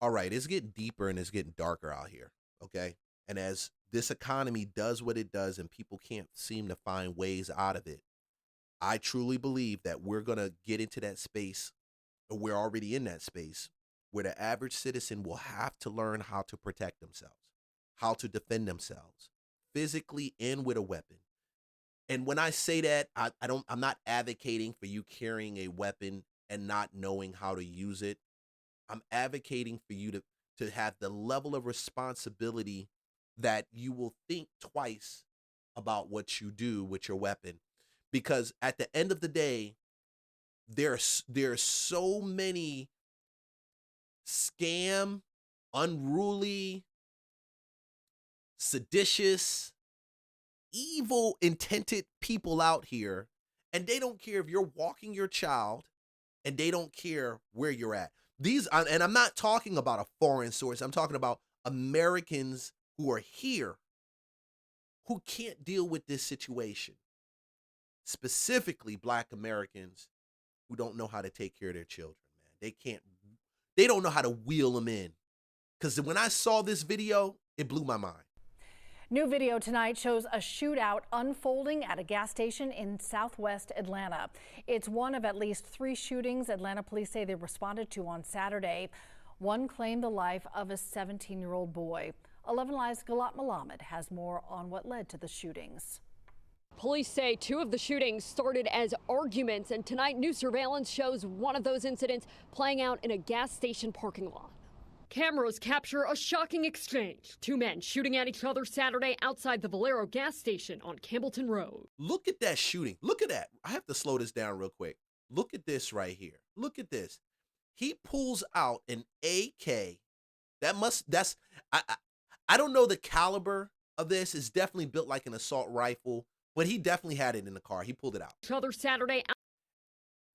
All right, it's getting deeper and it's getting darker out here. Okay. And as this economy does what it does and people can't seem to find ways out of it, I truly believe that we're going to get into that space, or we're already in that space, where the average citizen will have to learn how to protect themselves, how to defend themselves physically and with a weapon. And when I say that, I'm not advocating for you carrying a weapon and not knowing how to use it. I'm advocating for you to have the level of responsibility that you will think twice about what you do with your weapon, because at the end of the day, there's so many scam, unruly, seditious, evil intended people out here, and they don't care if you're walking your child, and they don't care where you're at. And I'm not talking about a foreign source. I'm talking about Americans who are here who can't deal with this situation. Specifically, Black Americans who don't know how to take care of their children, man. They don't know how to wheel them in. Because when I saw this video, it blew my mind. New video tonight shows a shootout unfolding at a gas station in southwest Atlanta. It's one of at least 3 shootings Atlanta police say they responded to on Saturday. One claimed the life of a 17-year-old boy. 11 Live's Galat Malamed has more on what led to the shootings. Police say 2 of the shootings started as arguments, and tonight new surveillance shows one of those incidents playing out in a gas station parking lot. Cameras capture a shocking exchange. 2 men shooting at each other Saturday outside the Valero gas station on Campbellton Road. Look at that shooting. Look at that. I have to slow this down real quick. Look at this right here. Look at this. He pulls out an AK. I don't know the caliber of this. It's definitely built like an assault rifle, but he definitely had it in the car. He pulled it out. Each other Saturday.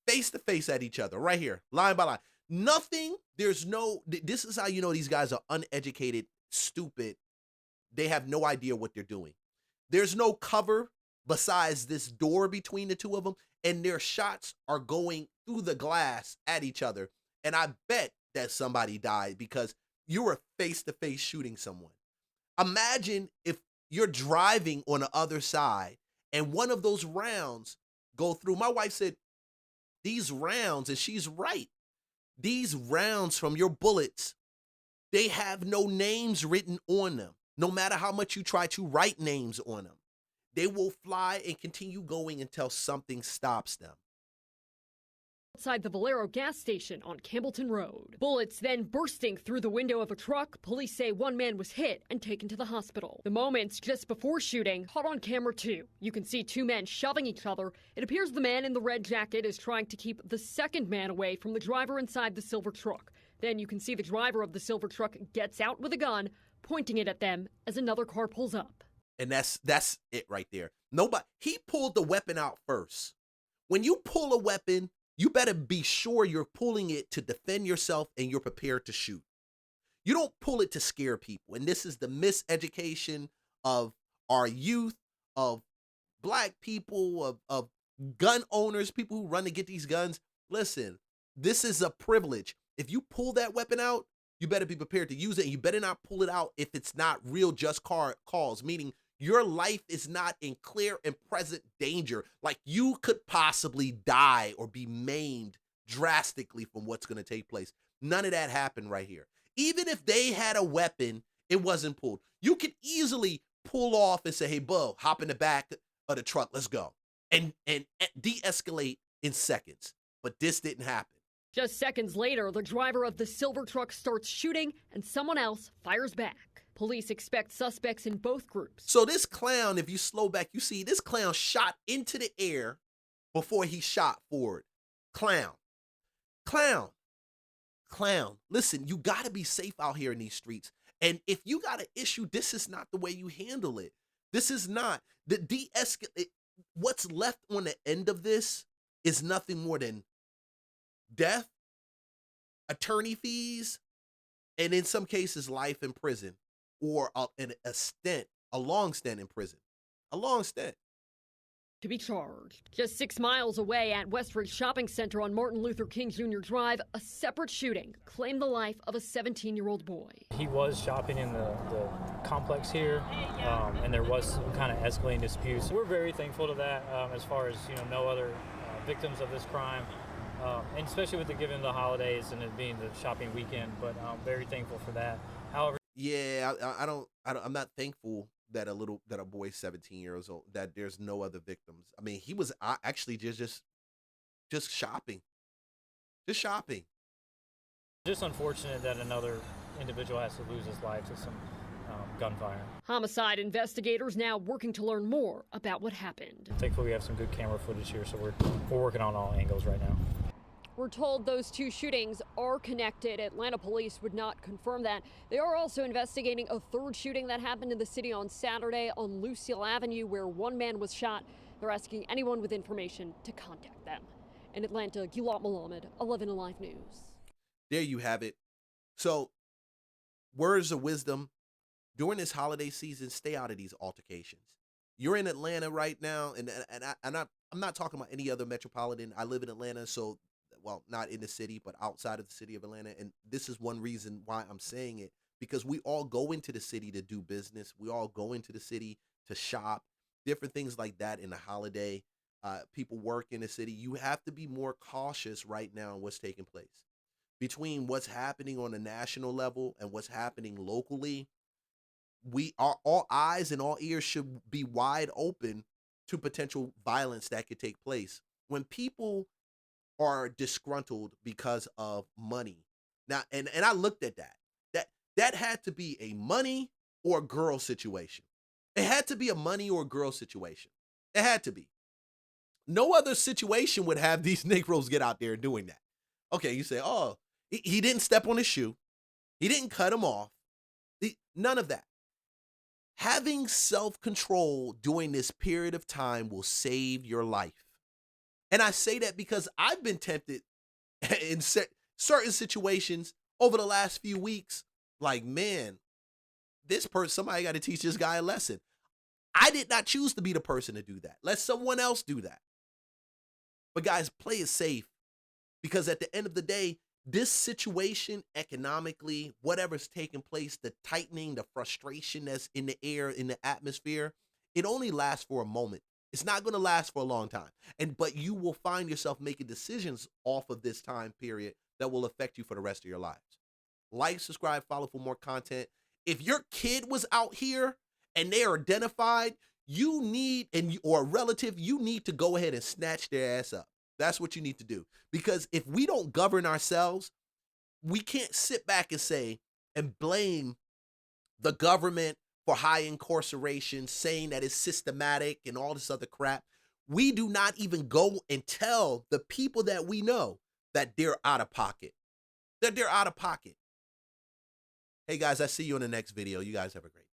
Face to face at each other, right here, line by line. Nothing, this is how you know these guys are uneducated, stupid. They have no idea what they're doing. There's no cover besides this door between the 2 of them, and their shots are going through the glass at each other. And I bet that somebody died because you were face to face shooting someone. Imagine if you're driving on the other side and one of those rounds go through. My wife said, these rounds, and she's right, these rounds from your bullets, they have no names written on them. No matter how much you try to write names on them, they will fly and continue going until something stops them. Outside the Valero gas station on Campbellton Road. Bullets then bursting through the window of a truck. Police say 1 man was hit and taken to the hospital. The moments just before shooting caught on camera too. You can see 2 men shoving each other. It appears the man in the red jacket is trying to keep the second man away from the driver inside the silver truck. Then you can see the driver of the silver truck gets out with a gun, pointing it at them as another car pulls up. And that's it right there. He pulled the weapon out first. When you pull a weapon, you better be sure you're pulling it to defend yourself and you're prepared to shoot. You don't pull it to scare people. And this is the miseducation of our youth, of Black people, of gun owners, people who run to get these guns. Listen, this is a privilege. If you pull that weapon out, you better be prepared to use it. And you better not pull it out if it's not real just cause, meaning your life is not in clear and present danger. Like you could possibly die or be maimed drastically from what's going to take place. None of that happened right here. Even if they had a weapon, it wasn't pulled. You could easily pull off and say, hey, Bo, hop in the back of the truck. Let's go. And de-escalate in seconds. But this didn't happen. Just seconds later, the driver of the silver truck starts shooting and someone else fires back. Police expect suspects in both groups. So this clown, if you slow back, you see this clown shot into the air before he shot forward. Clown. Listen, you got to be safe out here in these streets. And if you got an issue, this is not the way you handle it. This is not. The de-escalate. What's left on the end of this is nothing more than death, attorney fees, and in some cases, life in prison. Or a long stint in prison. A long stint. to be charged. Just 6 miles away at Westridge Shopping Center on Martin Luther King Jr. Drive, a separate shooting claimed the life of a 17-year-old boy. He was shopping in the complex here, and there was some kind of escalating disputes. We're very thankful to that, as far as, no other victims of this crime, and especially with given the holidays and it being the shopping weekend, but I'm very thankful for that. However, Yeah, I'm not thankful that a boy 17 years old, that there's no other victims. I mean, he was actually just shopping, just shopping. just unfortunate that another individual has to lose his life to some gunfire. Homicide investigators now working to learn more about what happened. Thankfully, we have some good camera footage here, so we're working on all angles right now. We're told those two shootings are connected. Atlanta police would not confirm that. They are also investigating a third shooting that happened in the city on Saturday on Lucille Avenue, where one man was shot. They're asking anyone with information to contact them. In Atlanta, Gilad Mohammed, 11 Alive News. There you have it. So, words of wisdom during this holiday season: stay out of these altercations. You're in Atlanta right now, and I'm not talking about any other metropolitan. I live in Atlanta, so. Well, not in the city, but outside of the city of Atlanta. And this is one reason why I'm saying it, because we all go into the city to do business. We all go into the city to shop, different things like that in the holiday. People work in the city. You have to be more cautious right now in what's taking place. Between what's happening on a national level and what's happening locally, all eyes and all ears should be wide open to potential violence that could take place. When people are disgruntled because of money. Now, and I looked at that had to be a money or girl situation. It had to be a money or girl situation. It had to be. No other situation would have these Negroes get out there doing that. Okay, you say, oh, he didn't step on his shoe. He didn't cut him off. None of that. Having self-control during this period of time will save your life. And I say that because I've been tempted in certain situations over the last few weeks. Like, man, somebody got to teach this guy a lesson. I did not choose to be the person to do that. Let someone else do that. But guys, play it safe, because at the end of the day, this situation economically, whatever's taking place, the tightening, the frustration that's in the air, in the atmosphere, it only lasts for a moment. It's not going to last for a long time. But you will find yourself making decisions off of this time period that will affect you for the rest of your lives. Like, subscribe, follow for more content. If your kid was out here and they are identified, or a relative, you need to go ahead and snatch their ass up. That's what you need to do. Because if we don't govern ourselves, we can't sit back and say and blame the government for high incarceration, saying that it's systematic and all this other crap. We do not even go and tell the people that we know that they're out of pocket. Hey guys, I see you in the next video. You guys have a great day.